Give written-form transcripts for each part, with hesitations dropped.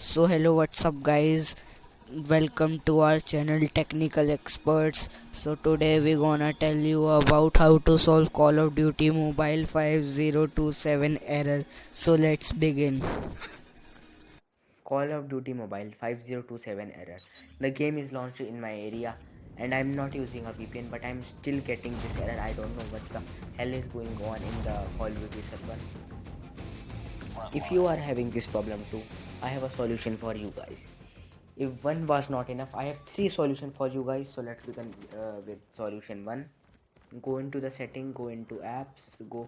So hello, what's up guys? Welcome to our channel Technical Experts. So today we're gonna tell you about how to solve Call of Duty Mobile 5027 error. So let's begin. Call of Duty Mobile 5027 error. The game is launched in my area and I'm not using a VPN, but I'm still getting this error. I don't know what the hell is going on in the Call of Duty server. If you are having this problem too, I have a solution for you guys. If one was not enough, I have three solutions for you guys. So let's begin with solution one. Go into the setting, go into apps, go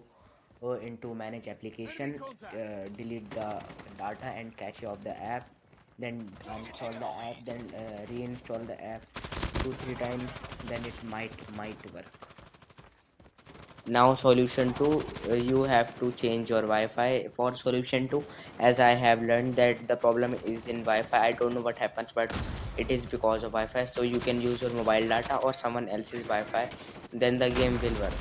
into manage application, delete the data and cache of the app, then uninstall the app, then reinstall the app 2-3 times, then it might work. Now solution 2, you have to change your Wi-Fi. For solution 2, as I have learned that the problem is in Wi-Fi, I don't know what happens, but it is because of Wi-Fi. So you can use your mobile data or someone else's Wi-Fi, then the game will work.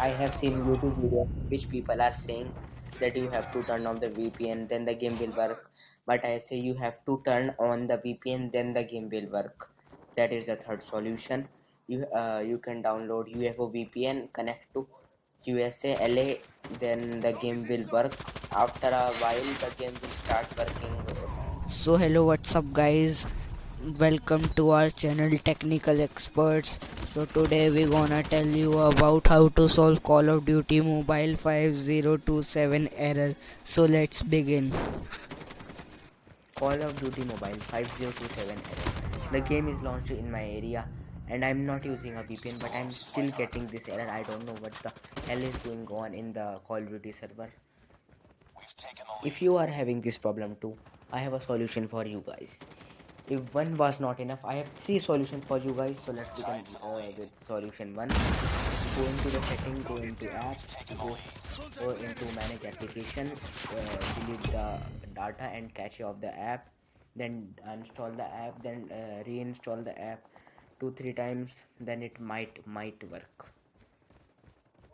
I have seen YouTube videos which people are saying that you have to turn on the VPN, then the game will work. But I say you have to turn on the VPN, then the game will work. That is the third solution. You can download UFO VPN, connect to USA LA, then the game will work. After a while, the game will start working. So hello, what's up guys? Welcome to our channel Technical Experts. So today we're gonna tell you about how to solve Call of Duty Mobile 5027 error. So let's begin. Call of Duty Mobile 5027 error. The game is launched in my area and I'm not using a VPN, but I'm still getting this error. I don't know what the hell is going on in the Call of Duty server. If you are having this problem too, I have a solution for you guys. If one was not enough, I have three solutions for you guys. So let's begin with solution one. Go into the setting, go into apps, go into manage application, delete the data and cache of the app, then uninstall the app, then reinstall the app 2-3 times, then it might work.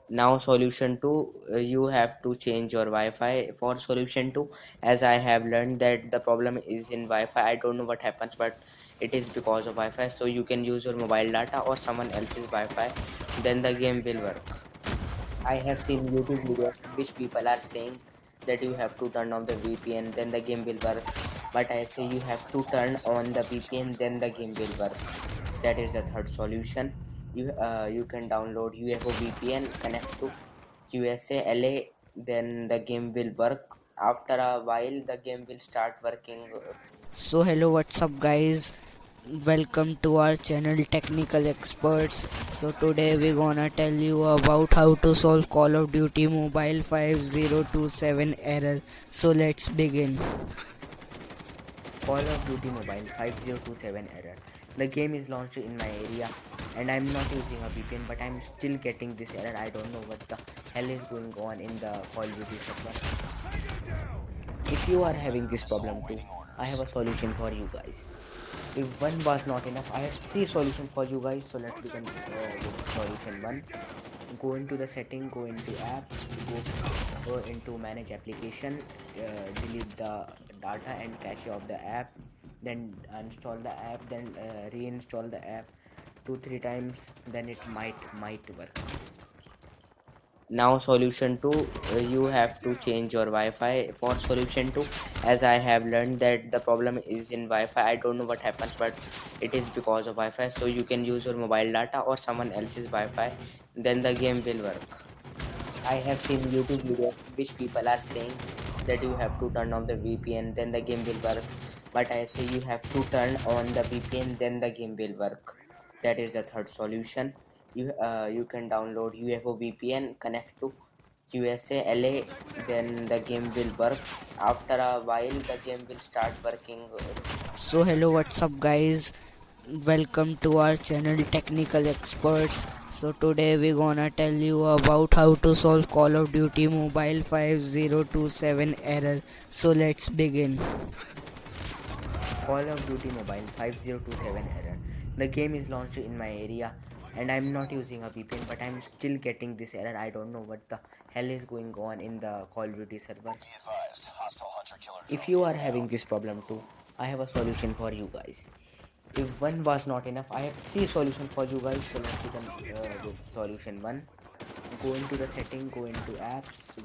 Now solution 2, you have to change your Wi-Fi. For solution 2, as I have learned that the problem is in Wi-Fi, I don't know what happens, but it is because of Wi-Fi. So you can use your mobile data or someone else's Wi-Fi, then the game will work. I have seen YouTube videos which people are saying that you have to turn on the VPN, then the game will work. But I say you have to turn on the VPN, then the game will work. That is the third solution. You can download UFO VPN, connect to USA LA, then the game will work. After a while, the game will start working. So hello, what's up guys? Welcome to our channel Technical Experts. So today we're gonna tell you about how to solve Call of Duty Mobile 5027 error. So let's begin. Call of Duty Mobile 5027 error. The game is launched in my area and I'm not using a VPN, but I'm still getting this error. I don't know what the hell is going on in the Call of Duty server. If you are having this problem too, I have a solution for you guys. If one was not enough, I have three solutions for you guys. So let's begin with solution one. Go into the setting, go into apps, go into manage application, delete the data and cache of the app, then uninstall the app, then reinstall the app 2-3 times, then it might work. Now solution 2, you have to change your Wi-Fi. For solution 2, as I have learned that the problem is in Wi-Fi, I don't know what happens, but it is because of Wi-Fi. So you can use your mobile data or someone else's Wi-Fi, then the game will work. I have seen YouTube videos which people are saying that you have to turn on the VPN, then the game will work. But I say you have to turn on the VPN, then the game will work. That is the third solution. You can download UFO VPN, connect to USA LA, then the game will work. After a while, the game will start working. So hello, what's up guys? Welcome to our channel Technical Experts. So today we're gonna tell you about how to solve Call of Duty Mobile 5027 error. So let's begin. Call of Duty Mobile 5027 error. The game is launched in my area and I'm not using a VPN, but I'm still getting this error. I don't know what the hell is going on in the Call of Duty server. If you are having this problem too, I have a solution for you guys. If one was not enough, I have three solutions for you guys. So let's begin with solution one. Go into the setting, go into apps,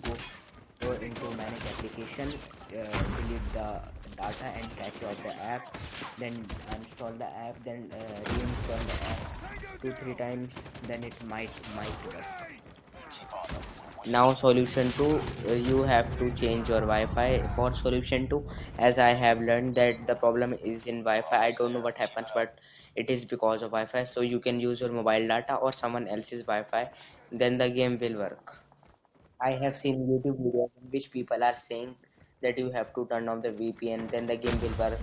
go into manage application, delete the data and cache of the app, then install the app, then reinstall the app 2-3 times, then it might work. Now solution 2, you have to change your Wi-Fi. For solution 2, as I have learned that the problem is in Wi-Fi, I don't know what happens, but it is because of Wi-Fi. So you can use your mobile data or someone else's Wi-Fi, then the game will work. I have seen YouTube videos in which people are saying that you have to turn on the VPN, then the game will work.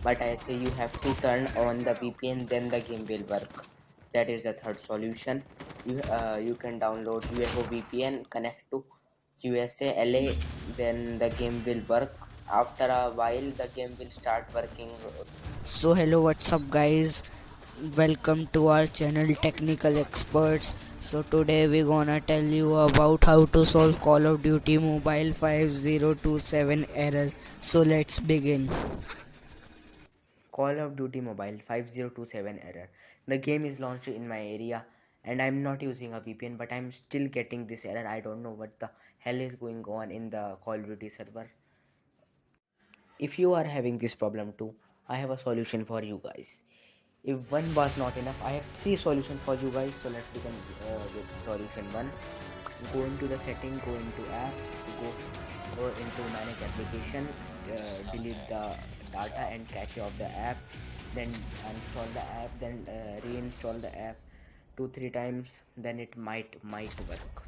But I say you have to turn on the VPN, then the game will work. That is the third solution. You can download UFO VPN, connect to USA, LA, then the game will work. After a while, the game will start working. So hello, what's up guys? Welcome to our channel Technical Experts. So today we're gonna tell you about how to solve Call of Duty Mobile 5027 error. So let's begin. Call of Duty Mobile 5027 error. The game is launched in my area and I'm not using a VPN, but I'm still getting this error. I don't know what the hell is going on in the Call of Duty server. If you are having this problem too, I have a solution for you guys. If one was not enough, I have three solutions for you guys. So let's begin with solution one. Go into the setting, go into apps, go into manage application, delete the data and cache of the app, then install the app, then reinstall the app 2-3 times, then it might work.